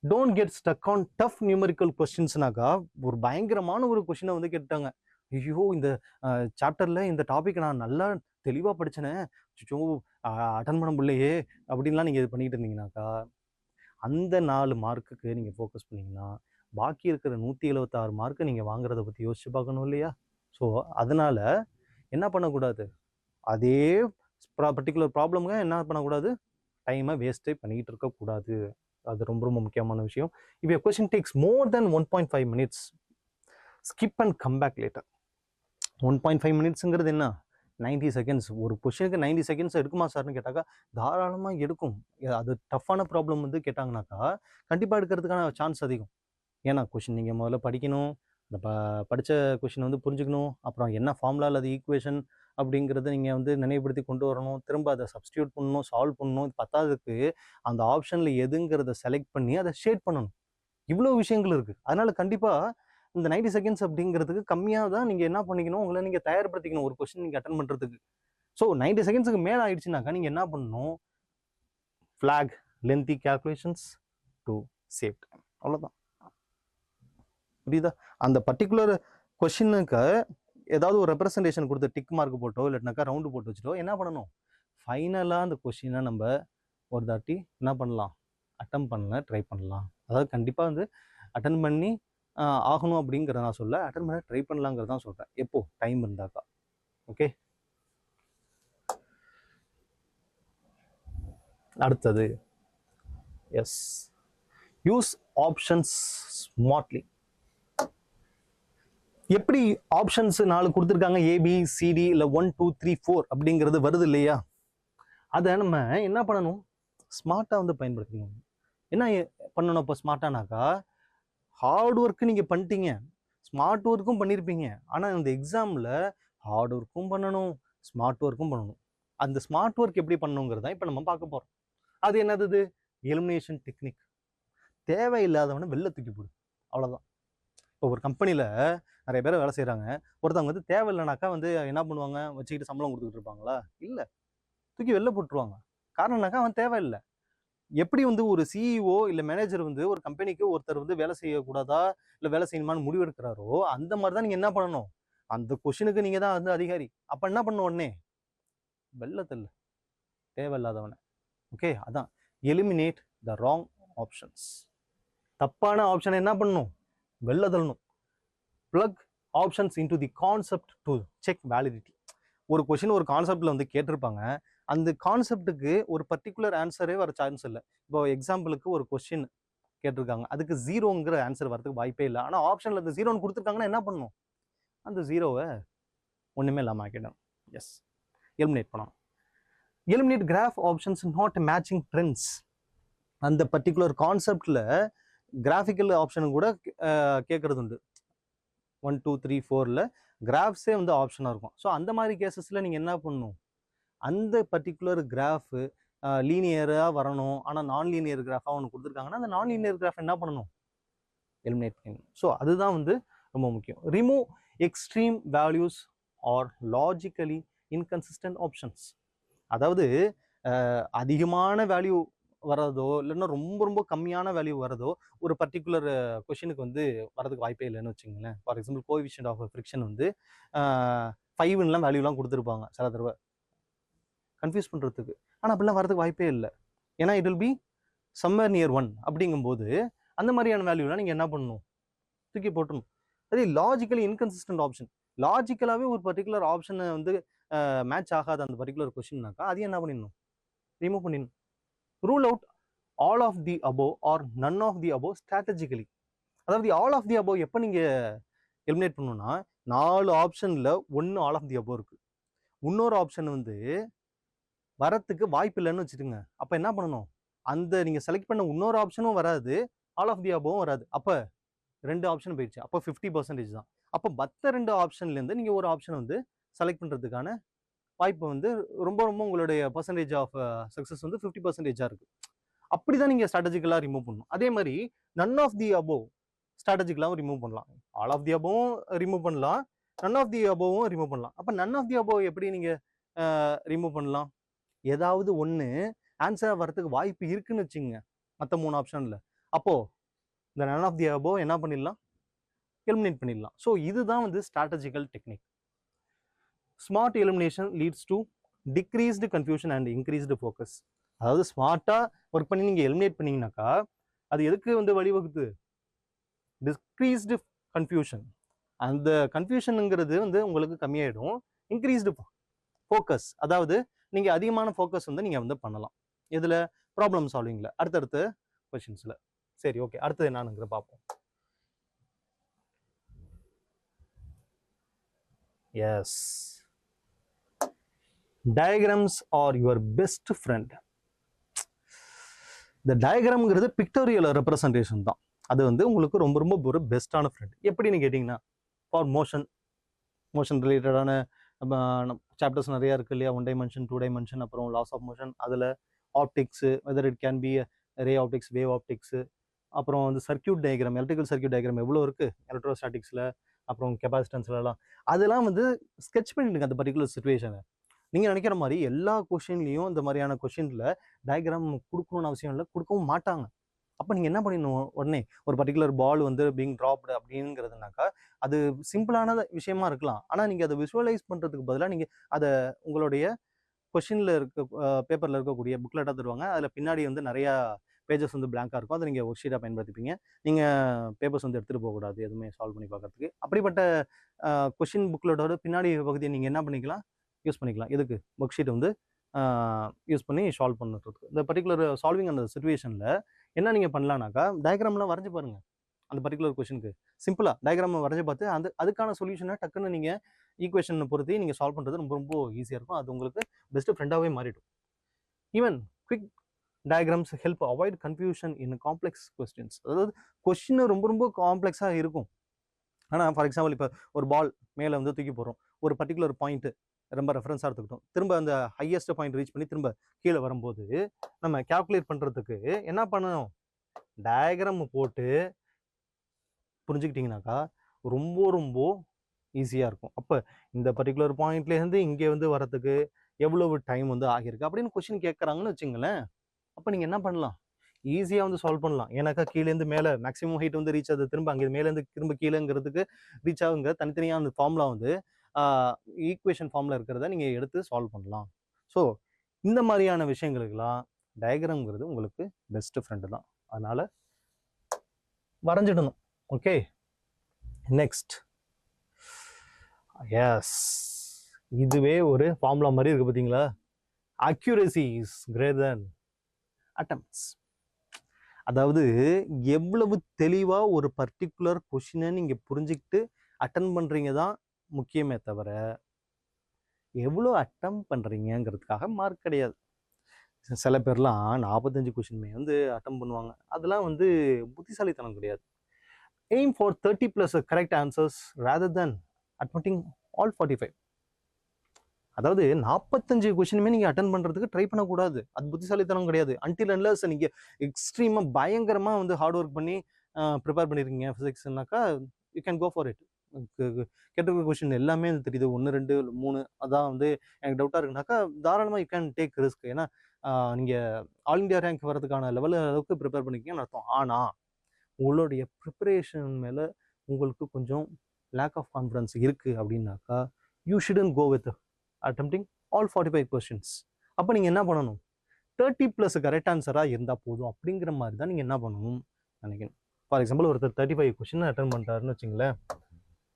don't get stuck on tough numerical கொஸ்டின்ஸ்னாக்கா, ஒரு பயங்கரமான ஒரு கொஸ்டினை வந்து கேட்டாங்க. ஐயோ, இந்த சாப்டர்ல இந்த டாபிக் நான் நல்லா தெளிவாக படிச்சேனே, அட்டன் பண்ண முடியலையே அப்படின்லாம் நீங்கள் இது பண்ணிட்டு இருந்தீங்கன்னாக்கா, அந்த 4 மார்க்குக்கு நீங்கள் ஃபோக்கஸ் பண்ணிங்கன்னா பாக்கி இருக்கிற 176 மார்க்கு நீங்கள் வாங்குறத பற்றி யோசிச்சு பார்க்கணும் இல்லையா? ஸோ அதனால என்ன பண்ணக்கூடாது, அதே பர்டிகுலர் ப்ராப்ளம்ங்க என்ன பண்ணக்கூடாது, டைமை வேஸ்ட்டே பண்ணிக்கிட்டு இருக்கக்கூடாது. அது ரொம்ப ரொம்ப முக்கியமான விஷயம். If your question takes more then 1.5 minutes, skip and come back later. 1.5 மினிட்ஸுங்கிறது என்ன, 90 செகண்ட்ஸ். ஒரு கொஸ்டினுக்கு 90 செகண்ட்ஸ் எடுக்குமா சார்னு கேட்டாக்கா தாராளமாக எடுக்கும். அது டஃப்பான ப்ராப்ளம் வந்து கேட்டாங்கனாக்கா கண்டிப்பாக எடுக்கிறதுக்கான சான்ஸ் அதிகம். ஏன்னா கொஷின் நீங்கள் முதல்ல படிக்கணும், அந்த படித்த கொஷின் வந்து புரிஞ்சுக்கணும், அப்புறம் என்ன ஃபார்முலாவில் அது ஈக்குவேஷன் அப்படிங்கிறத நீங்கள் வந்து நினைவுபடுத்தி கொண்டு வரணும், திரும்ப அதை சப்ஸ்டியூட் பண்ணணும், சால்வ் பண்ணணும். இது பத்தாததுக்கு அந்த ஆப்ஷனில் எதுங்கிறத செலக்ட் பண்ணி அதை ஷேட் பண்ணணும். இவ்வளோ விஷயங்கள் இருக்குது. அதனால் கண்டிப்பாக இந்த 90 செகண்ட்ஸ் அப்படிங்கிறதுக்கு கம்மியாக தான் நீங்கள் என்ன பண்ணிக்கணும், உங்களை நீங்கள் தயார்படுத்திக்கணும் ஒரு கொஸ்டின் நீங்கள் அட்டன் பண்ணுறதுக்கு. ஸோ 90 செகண்ட்ஸுக்கு மேலே ஆயிடுச்சுனாக்கா நீங்கள் என்ன பண்ணணும், flag lengthy calculations to save time. அவ்வளோதான். புரியுதா? அந்த பர்டிகுலர் கொஸ்டினுக்கு ஏதாவது ஒரு ரெப்ரசன்டேஷன் கொடுத்து டிக் மார்க் போட்டோ இல்லைனாக்கா ரவுண்டு போட்டு வச்சுட்டோ என்ன பண்ணணும், ஃபைனலாக அந்த கொஸ்டினை நம்ம ஒரு தாட்டி என்ன பண்ணலாம், அட்டன் பண்ண ட்ரை பண்ணலாம். அதாவது கண்டிப்பாக வந்து அட்டன் பண்ணி ஆகணும் அப்படிங்கிறத நான் சொல்ல, அட்டன் பண்ண ட்ரை பண்ணலாங்கிறத தான் சொல்கிறேன். எப்போ டைம் இருந்தாக்கா. ஓகே, அடுத்தது எஸ், யூஸ் ஆப்ஷன்ஸ் ஸ்மார்ட்லி. எப்படி ஆப்ஷன்ஸ் 4 கொடுத்துருக்காங்க, ABCD இல்லை 1 2 3 4 அப்படிங்கிறது வருது இல்லையா, அதை நம்ம என்ன பண்ணணும், ஸ்மார்ட்டாக வந்து பயன்படுத்தணும். என்ன பண்ணணும் இப்போ ஸ்மார்ட்டானாக்கா, ஹார்ட் ஒர்க்கு நீங்கள் பண்ணிட்டீங்க, ஸ்மார்ட் ஒர்க்கும் பண்ணியிருப்பீங்க. ஆனால் இந்த எக்ஸாமில் ஹார்ட் ஒர்க்கும் பண்ணணும், ஸ்மார்ட் ஒர்க்கும் பண்ணணும். அந்த ஸ்மார்ட் ஒர்க் எப்படி பண்ணணுங்கிறத இப்போ நம்ம பார்க்க போகிறோம். அது என்னது, எலிமினேஷன் டெக்னிக். தேவையில்லாதவனை வெளில தூக்கி போடு, அவ்வளோதான். இப்போ ஒரு கம்பெனியில் நிறைய பேர் வேலை செய்கிறாங்க. ஒருத்தவங்க வந்து தேவையில்லைனாக்கா வந்து என்ன பண்ணுவாங்க, வச்சுக்கிட்டு சம்பளம் கொடுத்துக்கிட்டு இருப்பாங்களா? இல்லை, தூக்கி வெளில போட்டுருவாங்க. காரணம்னாக்கா அவன் தேவையில்லை. எப்படி வந்து ஒரு சிஇஓ இல்லை மேனேஜர் வந்து ஒரு கம்பெனிக்கு ஒருத்தர் வந்து வேலை செய்யக்கூடாதா இல்லை வேலை செய்யணுமான்னு முடிவு எடுக்கிறாரோ, அந்த மாதிரி தான் நீங்கள் என்ன பண்ணணும், அந்த கொஷினுக்கு நீங்கள் தான் வந்து அதிகாரி. அப்போ என்ன பண்ணணும், உடனே வெளில தள்ளு தேவையில்லாதவனை. ஓகே, அதான் எலிமினேட் த ராங் ஆப்ஷன்ஸ். தப்பான ஆப்ஷனை என்ன பண்ணணும், வெளில தள்ளணும். plug options into the concept to check validity. ஒரு கொஷின் ஒரு கான்செப்ட்ல வந்து கேட்டிருப்பாங்க, அந்த கான்செப்டுக்கு ஒரு பர்டிகுலர் ஆன்சரே வர சான்ஸ் இல்லை. இப்போ எக்ஸாம்பிளுக்கு ஒரு கொஸ்டின் கேட்டிருக்காங்க, அதுக்கு 0ங்கிற ஆன்சர் வரதுக்கு வாய்ப்பே இல்லை. ஆனால் ஆப்ஷனில் அந்த 0ன்னு கொடுத்துருக்காங்கன்னா என்ன பண்ணணும், அந்த 0வை ஒன்றுமே இல்லாமல் ஆக்கிடணும். எஸ், எலிமினேட் பண்ணணும். Eliminate graph options not matching trends. அந்த பர்டிகுலர் கான்செப்டில் கிராஃபிக்கல் ஆப்ஷன் கூட கேட்குறது உண்டு. 1 2 3 4ல் கிராஃப்ஸே வந்து ஆப்ஷனாக இருக்கும். ஸோ அந்த மாதிரி கேசஸில் நீங்கள் என்ன பண்ணணும், அந்த பர்டிகுலர் கிராஃபு லீனியராக வரணும், ஆனால் நான் லீனியர் கிராஃபாக ஒன்று கொடுத்துருக்காங்கன்னா அந்த நான் லீனியர் கிராஃப் என்ன பண்ணணும், எலிமினேட் பண்ணணும். ஸோ அதுதான் வந்து ரொம்ப முக்கியம். Remove extreme values are logically inconsistent options. அதாவது அதிகமான வேல்யூ வரதோ இல்லைன்னா ரொம்ப ரொம்ப கம்மியான வேல்யூ வரதோ ஒரு பர்டிகுலர் கொஷினுக்கு வந்து வரதுக்கு வாய்ப்பே இல்லைன்னு வச்சுங்களேன். For example coefficient of friction வந்து 5ன்லாம் வேல்யூலாம் கொடுத்துருப்பாங்க சில தடவை கன்ஃபியூஸ் பண்ணுறதுக்கு. ஆனால் அப்படிலாம் வரதுக்கு வாய்ப்பே இல்லை. ஏன்னா it will be somewhere near 1 அப்படிங்கும்போது அந்த மாதிரியான வேல்யூலாம் நீங்கள் என்ன பண்ணணும், தூக்கி போட்டணும். அதே லாஜிக்கலி இன்கன்சிஸ்டன்ட் ஆப்ஷன், லாஜிக்கலாகவே ஒரு பர்டிகுலர் ஆப்ஷனை வந்து மேட்ச் ஆகாத அந்த பர்டிகுலர் கொஸ்டின்னாக்கா அது என்ன பண்ணிடணும், ரிமூவ் பண்ணிடணும். Rule out all of the above or none of the above strategically. அதாவது ஆல் ஆஃப் தி அபோவ் எப்போ நீங்கள் எலிமினேட் பண்ணணும்னா 4 ஆப்ஷனில் 1 ஆல் ஆஃப் தி அபோவ் இருக்கு, இன்னொரு ஆப்ஷன் வந்து வரத்துக்கு வாய்ப்பு இல்லைன்னு வச்சுட்டுங்க. அப்போ என்ன பண்ணணும், அந்த நீங்கள் செலக்ட் பண்ண இன்னொரு ஆப்ஷனும் வராது, ஆல் ஆஃப் தி அபோவும் வராது. அப்போ 2 ஆப்ஷன் போயிடுச்சு. அப்போ 50% தான். அப்போ மற்ற 2 ஆப்ஷன்லேருந்து நீங்கள் ஒரு ஆப்ஷன் வந்து செலக்ட் பண்ணுறதுக்கான வாய்ப்பு வந்து ரொம்ப ரொம்ப உங்களுடைய பர்சன்டேஜ் ஆஃப் சக்ஸஸ் வந்து 50%ஆக இருக்கு. அப்படி தான் நீங்கள் ஸ்ட்ராட்டஜிக்கலாக ரிமூவ் பண்ணணும். அதே மாதிரி நன் ஆஃப் தி அபோவ் ஸ்ட்ராட்டஜிக்கலாகவும் ரிமூவ் பண்ணலாம், ஆல் ஆஃப் தி அபோவும் ரிமூவ் பண்ணலாம், நன் ஆஃப் தி அபோவும் ரிமூவ் பண்ணலாம். அப்போ நன் ஆஃப் தி அபோவ் எப்படி நீங்கள் ரிமூவ் பண்ணலாம், ஏதாவது ஒன்று ஆன்சர் வரதுக்கு வாய்ப்பு இருக்குன்னு வச்சுங்க மற்ற 3 ஆப்ஷனில். அப்போது இந்த நன் ஆஃப் தி அபோவ் என்ன பண்ணிடலாம், எலிமினேட் பண்ணிடலாம். ஸோ இதுதான் வந்து strategical technique. Smart elimination leads to decreased confusion and increased focus. அதாவது ஸ்மார்ட்டாக ஒர்க் பண்ணி நீங்கள் எலிமினேட் பண்ணீங்கன்னாக்கா அது எதுக்கு வந்து வழிவகுத்து, டிக்ரீஸ்டு கன்ஃபியூஷன். அந்த கன்ஃபியூஷனுங்கிறது வந்து உங்களுக்கு கம்மியாயிடும். இன்க்ரீஸ்டு ஃபோக்கஸ், அதாவது நீங்கள் அதிகமான ஃபோக்கஸ் வந்து நீங்கள் வந்து பண்ணலாம். இதில் ப்ராப்ளம் சால்விங்கில் அடுத்தடுத்த கொஷின்ஸில். சரி, ஓகே, அடுத்தது என்னங்கிற பார்ப்போம். Yes, diagrams are your best friend. இந்த டயக்ராம்ங்கிறது பிக்டோரியல் ரெப்ரசன்டேஷன் தான். அது வந்து உங்களுக்கு ரொம்ப ரொம்ப ஒரு பெஸ்ட்டான ஃப்ரெண்ட். எப்படின்னு கேட்டிங்கன்னா, ஃபார் மோஷன் ரிலேட்டடான சாப்டர்ஸ் நிறையா இருக்குது இல்லையா, 1 டைமென்ஷன் 2 டைமென்ஷன், அப்புறம் லாஸ் ஆஃப் மோஷன், அதில் optics, whether it can be ray optics, wave optics, அப்புறம் வந்து circuit diagram, electrical circuit diagram எவ்வளோ இருக்குது எலக்ட்ரோஸ்டாட்டிக்ஸில், அப்புறம் கெப்பாசிட்டன்ஸ்லாம், அதெல்லாம் வந்து ஸ்கெட்ச் பண்ணிட்டுங்க அந்த பர்டிகுலர் சுச்சுவேஷனை. நீங்கள் நினைக்கிற மாதிரி எல்லா கொஷின்லையும் இந்த மாதிரியான கொஷினில் டயக்ராம் கொடுக்கணும்னு அவசியம் இல்லை, கொடுக்கவும் மாட்டாங்க. அப்போ நீங்கள் என்ன பண்ணிடணும், உடனே ஒரு பர்டிகுலர் பால் வந்து பீங் ட்ராப்டு அப்படிங்கிறதுனாக்கா அது சிம்பிளான விஷயமா இருக்கலாம். ஆனால் நீங்கள் அதை விஷுவலைஸ் பண்ணுறதுக்கு பதிலாக நீங்கள் அதை உங்களுடைய கொஷினில் இருக்க பேப்பரில் இருக்கக்கூடிய புக்லெட்டாக தருவாங்க. அதில் பின்னாடி வந்து நிறையா பேஜஸ் வந்து பிளாங்காக இருக்கும். அதை நீங்கள் ஒர்க் ஷீட்டாக பயன்படுத்திப்பீங்க. நீங்கள் பேப்பர்ஸ் வந்து எடுத்துகிட்டு போகக்கூடாது எதுவுமே சால்வ் பண்ணி பார்க்கறதுக்கு. அப்படிப்பட்ட கொஷின் புக்லெட்டோட பின்னாடி பகுதியை நீங்கள் என்ன பண்ணிக்கலாம், யூஸ் பண்ணிக்கலாம். எதுக்கு, ஒர்க் ஷீட் வந்து யூஸ் பண்ணி சால்வ் பண்ணுறதுக்கு. இந்த பர்டிகுலர் சால்விங் அந்த சுச்சுவேஷனில் என்ன நீங்கள் பண்ணலான்னாக்கா, டயக்ராம்லாம் வரைஞ்சி பாருங்கள். அந்த பர்டிகுலர் கொஷனுக்கு சிம்பிளாக டயக்ராம் வரைஞ்சி பார்த்து அதுக்கான சொல்யூஷனை டக்குன்னு நீங்கள் ஈக்குவேஷனை பொறுத்து நீங்கள் சால்வ் பண்ணுறது ரொம்ப ரொம்ப ஈஸியாக இருக்கும். அது உங்களுக்கு பெஸ்ட் ஃப்ரெண்டாகவே மாறிடும். Even quick diagrams help avoid confusion இன் காம்ப்ளெக்ஸ் கொஸ்டின்ஸ். அதாவது கொஸ்டின் ரொம்ப ரொம்ப காம்ப்ளெக்ஸாக இருக்கும். ஆனால் ஃபார் எக்ஸாம்பிள் இப்போ ஒரு பால் மேலே வந்து தூக்கி போடுறோம், ஒரு பர்டிகுலர் பாயிண்ட்டு ரொம்ப ரெஃபரன்ஸாக எடுத்துக்கிட்டோம், திரும்ப அந்த ஹையஸ்ட் பாயிண்ட் ரீச் பண்ணி திரும்ப கீழே வரும்போது நம்ம கால்குலேட் பண்ணுறதுக்கு என்ன பண்ணணும், டயக்ராம் போட்டு புரிஞ்சுக்கிட்டிங்கனாக்கா ரொம்ப ரொம்ப ஈஸியாக இருக்கும். அப்போ இந்த பர்டிகுலர் பாயிண்ட்லேருந்து இங்கே வந்து வரத்துக்கு எவ்வளவு டைம் வந்து ஆகியிருக்கு அப்படின்னு கொஸ்டின் கேட்குறாங்கன்னு வச்சுங்களேன். அப்போ நீங்கள் என்ன பண்ணலாம், ஈஸியாக வந்து சால்வ் பண்ணலாம். ஏன்னாக்கா கீழேருந்து மேலே மேக்ஸிமம் ஹைட் வந்து ரீச் ஆகுது, திரும்ப அங்கே மேலேருந்து திரும்ப கீழேங்கிறதுக்கு ரீச் ஆகுங்க. தனித்தனியாக அந்த ஃபார்முலா வந்து ஈக்குவேஷன் ஃபார்மில் இருக்கிறத நீங்கள் எடுத்து சால்வ் பண்ணலாம். ஸோ இந்த மாதிரியான விஷயங்களுக்கெல்லாம் டயக்ராம்ங்கிறது உங்களுக்கு பெஸ்ட் ஃப்ரெண்டு தான். அதனால் வரைஞ்சிடணும். Okay, next. எஸ், இதுவே ஒரு ஃபார்முலா மாதிரி இருக்குது பார்த்தீங்களா, accuracy is greater than attempts. அதாவது எவ்வளவு தெளிவாக ஒரு பர்டிகுலர் கொஷினை நீங்கள் புரிஞ்சுக்கிட்டு அட்டன் பண்ணுறீங்க தான் முக்கியமே தவிர எவ்வளோ அட்டம் பண்ணுறீங்கிறதுக்காக மார்க் கிடையாது. சில பேர்லாம் 45 கொஷினுமே வந்து அட்டம் பண்ணுவாங்க. அதெல்லாம் வந்து புத்திசாலித்தனம் கிடையாது. Aim for 30+ correct answers rather then admitting all 45. அதாவது 45 கொஷினுமே நீங்கள் அட்டன் பண்ணுறதுக்கு ட்ரை பண்ணக்கூடாது. அது புத்திசாலித்தனம் கிடையாது. அன்டில் அன்லெஸ் நீங்கள் எக்ஸ்ட்ரீமாக பயங்கரமாக வந்து ஹார்ட் ஒர்க் பண்ணி ப்ரிப்பேர் பண்ணியிருக்கீங்க ஃபிசிக்ஸ்னாக்கா you can go for it. கேட்டிருக்கிற கொஷின் எல்லாமே தெரியுது, 1 2 3 அதான் வந்து எனக்கு டவுட்டாக இருக்குனாக்கா தாராளமாக யூ கேன் டேக் ரிஸ்க். ஏன்னா நீங்கள் ஆல் இண்டியா ரேங்க் வரதுக்கான லெவல் அளவுக்கு ப்ரிப்பேர் பண்ணிக்கிங்கன்னு அர்த்தம். ஆனால் உங்களுடைய ப்ரிப்பரேஷன் மேலே உங்களுக்கு கொஞ்சம் லேக் ஆஃப் கான்ஃபிடன்ஸ் இருக்குது அப்படின்னாக்கா you shouldn't go with attempting all 45 questions. அப்போ நீங்கள் என்ன பண்ணணும், 30+ கரெக்ட் ஆன்சராக இருந்தால் போதும் அப்படிங்கிற மாதிரி தான் நீங்கள் என்ன பண்ணணும் நினைக்கணும். ஃபார் எக்ஸாம்பிள் ஒருத்தர் 35 கொஷின் அட்டன் பண்ணுறாருன்னு வச்சுங்களேன்.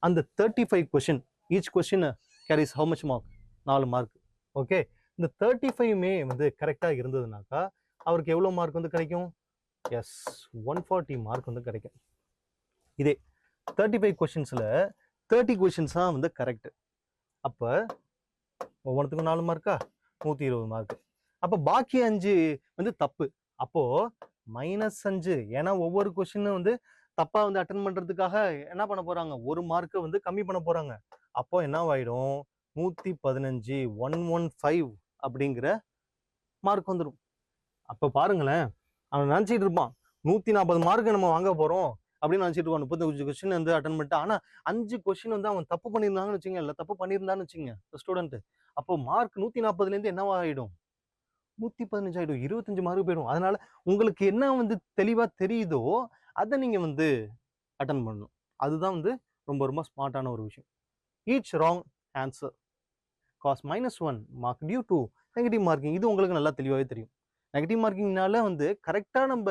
அந்த 35 question, each question carries how much mark? 4 mark. Okay, இந்த 35மே வந்து கரெக்டாக இருந்ததுனாக்கா அவருக்கு எவ்வளோ மார்க் வந்து கிடைக்கும்? எஸ், 140 மார்க் வந்து கிடைக்கும். இதே 35 கொஷின்ஸில் 30 கொஷின்ஸ் தான் வந்து கரெக்ட். அப்போ ஒவ்வொன்றுத்துக்கும் 4 மார்க்கா, 120 மார்க். அப்போ பாக்கி 5 வந்து தப்பு. அப்போது -5. ஏன்னா ஒவ்வொரு கொஷினும் வந்து தப்பா வந்து அட்டன் பண்றதுக்காக என்ன பண்ண போறாங்க? 1 மார்க்கை வந்து கம்மி பண்ண போறாங்க. அப்போ என்னவாயிடும்? 115 115 அப்படிங்கிற மார்க் வந்துடும். அப்போ பாருங்களேன், அவன் நினைச்சிட்டு இருப்பான் 140 மார்க் நம்ம வாங்க போறோம் அப்படின்னு நினைச்சிட்டு இருப்பான். 35 கொஸ்டின் வந்து அட்டன் பண்ணிட்டு. ஆனா 5 கொஸ்டின் வந்து அவன் தப்பு பண்ணியிருந்தாங்கன்னு வச்சுங்க, இல்லை தப்பு பண்ணியிருந்தான்னு வச்சுங்க ஸ்டூடெண்ட். அப்போ மார்க் 140லேருந்து என்னவா ஆயிடும்? 115 ஆயிடும். 25 மார்க் போயிடும். அதனால உங்களுக்கு என்ன வந்து தெளிவா தெரியுதோ அதை நீங்க வந்து அட்டன் பண்ணணும். அதுதான் வந்து ரொம்ப ரொம்ப ஸ்மார்ட்டான ஒரு விஷயம். Each wrong answer cause -1 mark due to negative marking. இது உங்களுக்கு நல்லா தெளிவாகவே தெரியும். நெகட்டிவ் மார்க்கிங்னால வந்து கரெக்டாக நம்ம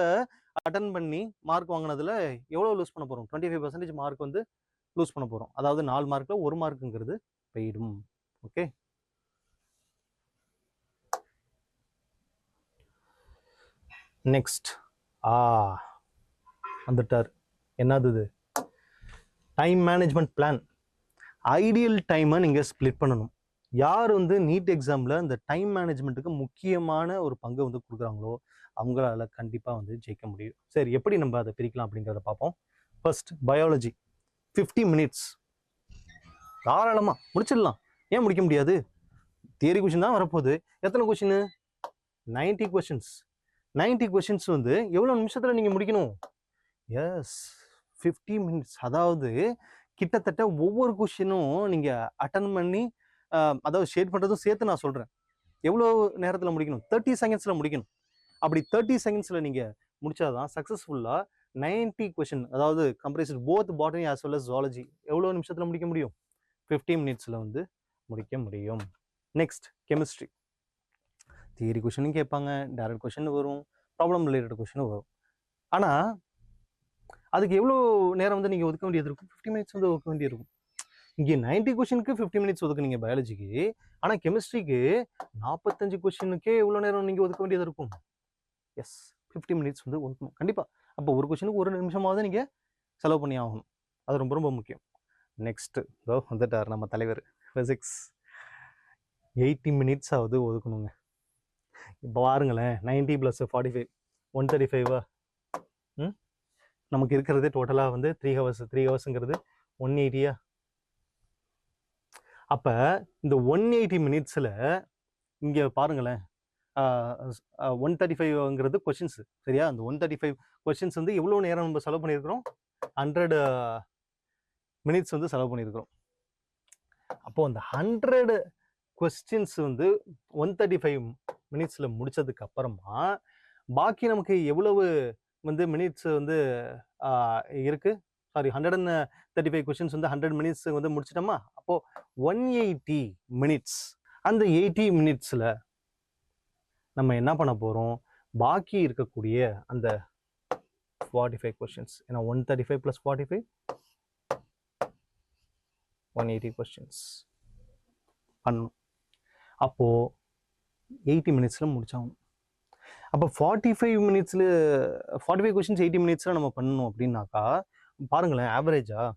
அட்டன் பண்ணி மார்க் வாங்கினதுல எவ்வளோ லூஸ் பண்ண போகிறோம்? 25% மார்க் வந்து லூஸ் பண்ண போகிறோம். அதாவது 4 மார்க்கில் 1 மார்க்குங்கிறது போயிடும். ஓகே, நெக்ஸ்ட் வந்துட்டார். என்னது இது? Time management plan. ஐடியல் டைமை நீங்கள் ஸ்ப்ளிட் பண்ணணும். யார் வந்து நீட் எக்ஸாமில் இந்த டைம் மேனேஜ்மெண்ட்டுக்கு முக்கியமான ஒரு பங்கு வந்து கொடுக்குறாங்களோ அவங்களால கண்டிப்பாக வந்து ஜெயிக்க முடியும். சரி, எப்படி நம்ம அதை பிரிக்கலாம் அப்படிங்கிறத பார்ப்போம். ஃபர்ஸ்ட், பயாலஜி 50 மினிட்ஸ் தாராளமாக முடிச்சிடலாம். ஏன் முடிக்க முடியாது? தியரி கொஷின் தான் வரப்போகுது. எத்தனை கொஷின்? 90 கொஷின்ஸ். 90 கொஷின்ஸ் வந்து எவ்வளோ நிமிஷத்தில் நீங்கள் முடிக்கணும்? Yes, 50 minutes. அதாவது கிட்டத்தட்ட ஒவ்வொரு கொஷினும் நீங்கள் அட்டன் பண்ணி அதாவது ஷேட் பண்ணுறதும் சேர்த்து நான் சொல்கிறேன். எவ்வளோ நேரத்தில் முடிக்கணும்? 30 செகண்ட்ஸில் முடிக்கணும். அப்படி 30 செகண்ட்ஸில் நீங்கள் முடிச்சாதான் சக்ஸஸ்ஃபுல்லாக 90 கொஷின், அதாவது comprised both botany as well as zoology எவ்வளோ நிமிஷத்தில் முடிக்க முடியும்? 50 மினிட்ஸில் வந்து முடிக்க முடியும். Next, chemistry. தியரி கொஷினும் கேட்பாங்க, டைரக்ட் கொஷின் வரும், ப்ராப்ளம் ரிலேட்டட் கொஷினும் வரும். ஆனால் அதுக்கு எவ்வளோ நேரம் வந்து நீங்கள் ஒதுக்க வேண்டியது இருக்கும்? 50 மினிட்ஸ் வந்து ஒதுக்க வேண்டியிருக்கும். இங்கே 90 கொஷினுக்கு 50 மினிட்ஸ் ஒதுக்குனீங்க பயாலஜிக்கு. ஆனால் கெமிஸ்ட்ரிக்கு 45 கொஷினுக்கே எவ்வளோ நேரம் நீங்கள் ஒதுக்க வேண்டியது இருக்கும்? எஸ், 50 மினிட்ஸ் வந்து ஒதுக்கணும் கண்டிப்பாக. அப்போ ஒரு கொஷினுக்கு 1 நிமிஷமாவது நீங்கள் செலவு பண்ணி ஆகணும். அது ரொம்ப ரொம்ப முக்கியம். நெக்ஸ்ட்டு இதோ வந்துட்டார் நம்ம தலைவர். ஃபிசிக்ஸ் 80 மினிட்ஸ் ஆகுது ஒதுக்கணுங்க. இப்போ பாருங்களேன், 90 + 45 135. நமக்கு இருக்கிறதே டோட்டலாக வந்து 3 ஹவர்ஸ். 3 ஹவர்ஸுங்கிறது 180. அப்போ இந்த 180 மினிட்ஸில் இங்கே பாருங்களேன், 135ங்கிறது கொஷின்ஸு, சரியா? அந்த 135 கொஷின்ஸ் வந்து எவ்வளோ நேரம் நம்ம செலவு பண்ணியிருக்கிறோம்? 100 மினிட்ஸ் வந்து செலவு பண்ணியிருக்கிறோம். அப்போது அந்த 100 கொஸ்டின்ஸ் வந்து 135 மினிட்ஸில் முடித்ததுக்கு அப்புறமா பாக்கி நமக்கு எவ்வளவு வந்து மினிட்ஸ் வந்து இருக்கு? சாரி, 135 கொஸ்டின்ஸ் வந்து 100 மினிட்ஸ் வந்து முடிச்சிட்டோமா? அப்போ 180 மினிட்ஸ். அந்த 80 மினிட்ஸில் நம்ம என்ன பண்ண போகிறோம்? பாக்கி இருக்கக்கூடிய அந்த 45 கொஸ்டின்ஸ், ஏன்னா 135 + 45 180 கொஸ்டின்ஸ் பண்ணணும். அப்போது 80 மினிட்ஸில் முடிச்சாகணும். அப்போ 45 மினிட்ஸில் 45 கொஸ்டின்ஸ் 80 மினிட்ஸில் நம்ம பண்ணணும் அப்படின்னாக்கா பாருங்களேன், ஆவரேஜாக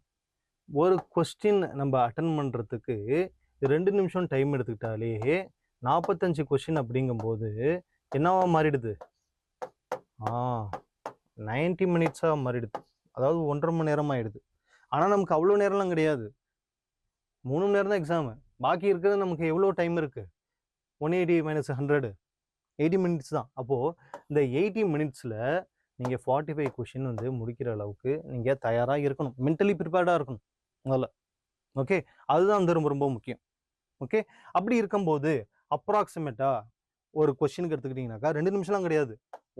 ஒரு கொஸ்டின் நம்ம அட்டன் பண்ணுறதுக்கு 2 நிமிஷம் டைம் எடுத்துக்கிட்டாலே 45 கொஸ்டின் அப்படிங்கும்போது என்னவா மாறிடுது? 90 மினிட்ஸாக மாறிடுது. அதாவது 1.5 மணி நேரம் ஆகிடுது. ஆனால் நமக்கு அவ்வளோ நேரம்லாம் கிடையாது. 3 மணி நேரம் தான் எக்ஸாமு. பாக்கி இருக்கிறது நமக்கு எவ்வளோ டைம் இருக்குது? 180 - 100 80 மினிட்ஸ் தான். அப்போது இந்த 80 மினிட்ஸில் நீங்கள் 45 கொஷின் வந்து முடிக்கிற அளவுக்கு நீங்கள் தயாராக இருக்கணும். மென்டலி ப்ரிப்பேர்டாக இருக்கணும் முதல்ல. ஓகே, அதுதான் வந்து ரொம்ப ரொம்ப முக்கியம். ஓகே, அப்படி இருக்கும்போது அப்ராக்சிமேட்டாக ஒரு கொஷினுக்கு எடுத்துக்கிட்டிங்கனாக்கா 2 நிமிஷம்லாம் கிடையாது,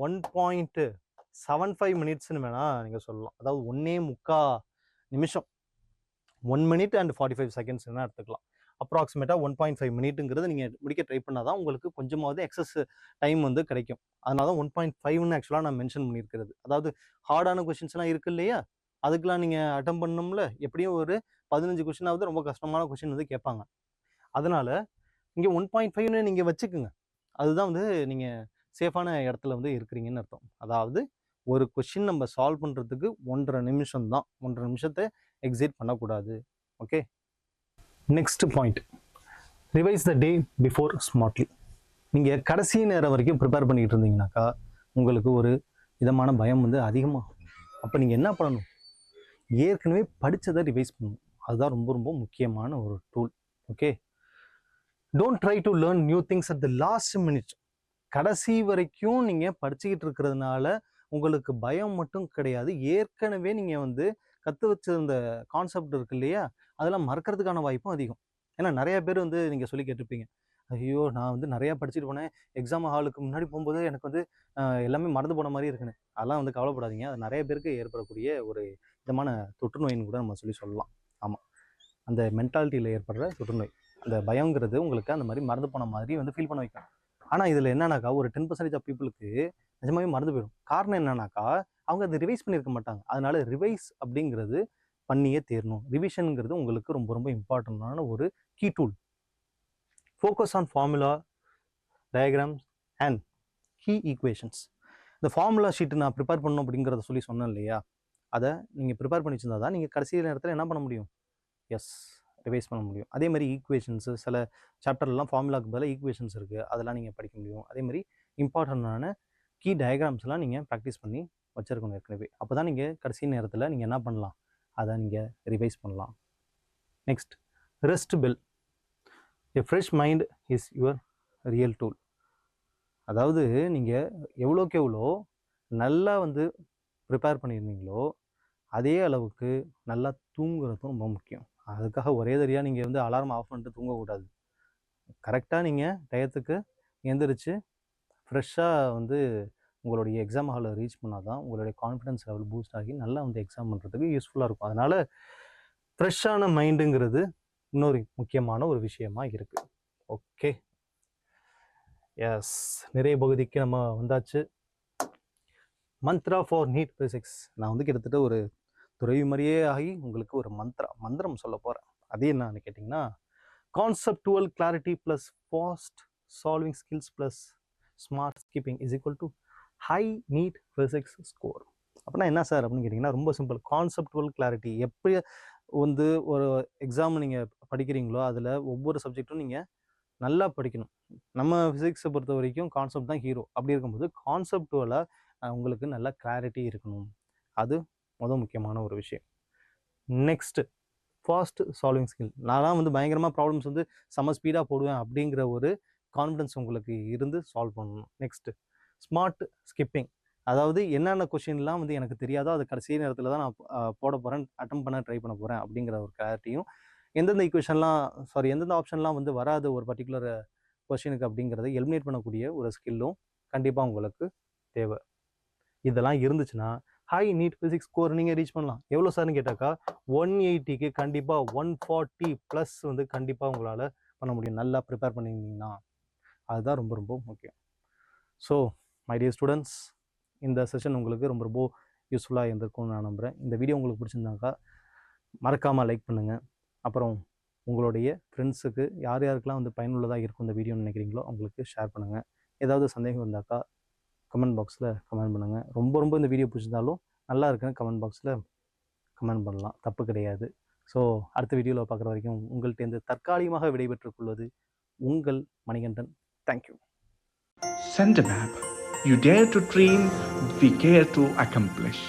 1.75 மினிட்ஸ்னு வேணால் நீங்கள் சொல்லலாம். அதாவது 1.25 நிமிஷம், 1 minute and 45 seconds எடுத்துக்கலாம். அப்ராக்சிமேட்டாக 1.5 மினிட்டுங்கிறது நீங்கள் முடிக்க ட்ரை பண்ணால் தான் உங்களுக்கு கொஞ்சமாவது எக்ஸஸ் டைம் வந்து கிடைக்கும். அதனால தான் 1.5ன்னு ஆக்சுவலாக நான் மென்ஷன் பண்ணியிருக்கிறது. அதாவது ஹார்டான கொஷின்ஸ்லாம் இருக்குது இல்லையா, அதுக்கெலாம் நீங்கள் அட்டம் பண்ணணும்ல, எப்படியும் ஒரு 15 கொஷினாவது ரொம்ப கஷ்டமான கொஷின் வந்து கேட்பாங்க. அதனால் இங்கே 1.5ன்னு நீங்கள் வச்சுக்குங்க. அதுதான் வந்து நீங்கள் சேஃபான இடத்துல வந்து இருக்கிறீங்கன்னு அர்த்தம். அதாவது ஒரு கொஷின் நம்ம சால்வ் பண்ணுறதுக்கு 1.5 நிமிஷம் தான், 1.5 நிமிஷத்தை எக்ஸிட் பண்ணக்கூடாது. ஓகே, நெக்ஸ்ட் பாயிண்ட், ரிவைஸ் த டே பிஃபோர் ஸ்மார்ட்லி. நீங்கள் கடைசி நேரம் வரைக்கும் ப்ரிப்பேர் பண்ணிக்கிட்டு இருந்தீங்கன்னாக்கா உங்களுக்கு ஒரு விதமான பயம் வந்து அதிகமாகும். அப்போ நீங்கள் என்ன பண்ணணும், ஏற்கனவே படித்ததை ரிவைஸ் பண்ணணும். அதுதான் ரொம்ப ரொம்ப முக்கியமான ஒரு tool. Okay, don't try to learn new things at the last minute. கடைசி வரைக்கும் நீங்கள் படிச்சுக்கிட்டு இருக்கிறதுனால உங்களுக்கு பயம் மட்டும் கிடையாது, ஏற்கனவே நீங்கள் வந்து கற்று வச்சிருந்த கான்செப்ட் இருக்கு இல்லையா, அதெல்லாம் மறக்கிறதுக்கான வாய்ப்பும் அதிகம். ஏன்னா நிறைய பேர் வந்து நீங்கள் சொல்லி கேட்டிருப்பீங்க, ஐயோ நான் வந்து நிறையா படிச்சுட்டு போனேன், எக்ஸாம் ஹாலுக்கு முன்னாடி போகும்போது எனக்கு வந்து எல்லாமே மறந்து போன மாதிரி இருக்குன்னு. அதெல்லாம் வந்து கவலைப்படாதீங்க, அது நிறைய பேருக்கு ஏற்படக்கூடிய ஒரு விதமான தொற்றுநோயின்னு கூட நம்ம சொல்லலாம். ஆமாம், அந்த மென்டாலிட்டியில் ஏற்படுற தொற்றுநோய், அந்த பயங்கிறது உங்களுக்கு அந்த மாதிரி மறந்து போன மாதிரி வந்து ஃபீல் பண்ண வைக்கும். ஆனால் இதில் என்னன்னாக்கா ஒரு 10% ஆஃப் பீப்புளுக்கு நிஜமாவே மறந்து போயிடும். காரணம் என்னன்னாக்கா அவங்க அதை ரிவைஸ் பண்ணியிருக்க மாட்டாங்க. அதனால ரிவைஸ் அப்படிங்கிறது பண்ணியே தேரணும். ரிவிஷனுங்கிறது உங்களுக்கு ரொம்ப ரொம்ப இம்பார்ட்டண்டான ஒரு key tool. Focus on formula, diagrams and key equations. இந்த ஃபார்முலா ஷீட்டு நான் ப்ரிப்பேர் பண்ணணும் அப்படிங்கிறத சொன்னேன் இல்லையா, அதை நீங்கள் ப்ரிப்பேர் பண்ணி வச்சிருந்தா தான் நீங்கள் கடைசி நேரத்தில் என்ன பண்ண முடியும், எஸ் ரிவைஸ் பண்ண முடியும். அதே மாதிரி ஈக்குவேஷன்ஸு, சில சாப்டர்லாம் ஃபார்முலாவுக்கு பதிலாக ஈக்குவேஷன்ஸ் இருக்குது, அதெல்லாம் நீங்கள் படிக்க முடியும். அதே மாதிரி இம்பார்ட்டண்டான கீ டயக்ராம்ஸ்லாம் நீங்கள் ப்ராக்டிஸ் பண்ணி வச்சுருக்கணும் ஏற்கனவே. அப்போ தான் நீங்கள் கடைசி நேரத்தில் நீங்கள் என்ன பண்ணலாம், அதை நீங்கள் ரிவைஸ் பண்ணலாம். Next, rest bell. A fresh mind is your real tool. அதாவது நீங்கள் எவ்வளோக்கு எவ்வளோ நல்லா வந்து ப்ரிப்பேர் பண்ணியிருந்தீங்களோ அதே அளவுக்கு நல்லா தூங்குறதும் ரொம்ப முக்கியம். அதுக்காக ஒரே தரியாக நீங்கள் வந்து அலாரம் ஆஃப் பண்ணிட்டு தூங்கக்கூடாது. கரெக்டாக நீங்கள் டயத்துக்கு எழுந்திரிச்சு ஃப்ரெஷ்ஷாக வந்து உங்களுடைய எக்ஸாம் ஹாலில் ரீச் பண்ணால் தான் உங்களுடைய கான்ஃபிடன்ஸ் லெவல் பூஸ்ட் ஆகி நல்லா வந்து எக்ஸாம் பண்ணுறதுக்கு யூஸ்ஃபுல்லாக இருக்கும். அதனால் ஃப்ரெஷ்ஷான மைண்டுங்கிறது இன்னொரு முக்கியமான ஒரு விஷயமா இருக்குது. ஓகே, எஸ், நிறைய பகுதிக்கு நம்ம வந்தாச்சு. Mantra for NEET physics. நான் வந்து கிட்டத்தட்ட ஒரு துறவி மாதிரியே ஆகி உங்களுக்கு ஒரு மந்திரம் சொல்ல போகிறேன். அது என்னன்னு கேட்டிங்கன்னா, conceptual clarity plus fast solving skills plus smart skipping is equal to high NEET physics score. அப்படின்னா என்ன சார் அப்படின்னு கேட்டிங்கன்னா, ரொம்ப சிம்பிள். கான்செப்டுவல் கிளாரிட்டி, எப்படி வந்து ஒரு எக்ஸாம் நீங்கள் படிக்கிறீங்களோ அதில் ஒவ்வொரு சப்ஜெக்டும் நீங்கள் நல்லா படிக்கணும். நம்ம ஃபிசிக்ஸை பொறுத்த வரைக்கும் கான்செப்ட் தான் ஹீரோ. அப்படி இருக்கும்போது கான்செப்டுவலாக உங்களுக்கு நல்ல கிளாரிட்டி இருக்கணும். அது முக்கியமான ஒரு விஷயம். Next, fast solving skill. நான்லாம் வந்து பயங்கரமாக ப்ராப்ளம்ஸ் வந்து செம்ம ஸ்பீடாக போடுவேன் அப்படிங்கிற ஒரு கான்ஃபிடன்ஸ் உங்களுக்கு இருந்து சால்வ் பண்ணணும். Next, smart skipping. அதாவது என்னென்ன கொஷின்லாம் வந்து எனக்கு தெரியாதோ அது கடைசி நேரத்தில் தான் நான் போட போகிறேன், அட்டம் பண்ண ட்ரை பண்ண போகிறேன் அப்படிங்கிற ஒரு கிளாரிட்டியும், எந்தெந்த எந்தெந்த ஆப்ஷன்லாம் வந்து வராது ஒரு பர்டிகுலர் கொஷினுக்கு அப்படிங்கிறத எலிமினேட் பண்ணக்கூடிய ஒரு ஸ்கில்லும் கண்டிப்பாக உங்களுக்கு தேவை. இதெல்லாம் இருந்துச்சுன்னா ஹை நீட் பிசிக்ஸ் ஸ்கோர் நீங்கள் ரீச் பண்ணலாம். எவ்வளோ சார்னு கேட்டாக்கா 180க்கு கண்டிப்பாக 140+ வந்து கண்டிப்பாக உங்களால் பண்ண முடியும், நல்லா ப்ரிப்பேர் பண்ணியிருந்தீங்கன்னா. அதுதான் ரொம்ப ரொம்ப முக்கியம். ஸோ மை டியர் ஸ்டூடெண்ட்ஸ், இந்த செஷன் உங்களுக்கு ரொம்ப ரொம்ப யூஸ்ஃபுல்லாக இருந்திருக்கும்னு நான் நம்புகிறேன். இந்த வீடியோ உங்களுக்கு பிடிச்சிருந்தாக்கா மறக்காமல் லைக் பண்ணுங்கள். அப்புறம் உங்களுடைய ஃப்ரெண்ட்ஸுக்கு யாருக்கெல்லாம் வந்து பயனுள்ளதாக இருக்கும் இந்த வீடியோன்னு நினைக்கிறீங்களோ அவங்களுக்கு ஷேர் பண்ணுங்கள். ஏதாவது சந்தேகம் இருந்தாக்கா கமெண்ட் பாக்ஸில் கமெண்ட் பண்ணுங்கள். ரொம்ப ரொம்ப இந்த வீடியோ பிடிச்சிருந்தாலும் நல்லா இருக்குன்னு கமெண்ட் பாக்ஸில் கமெண்ட் பண்ணலாம், தப்பு கிடையாது. ஸோ அடுத்த வீடியோவில் பார்க்குற வரைக்கும் உங்கள்கிட்ட தற்காலிகமாக விடைபெற்றுக் கொள்வது உங்கள் Manikandan. Thank you. Send a map. You dare to dream, we care to accomplish.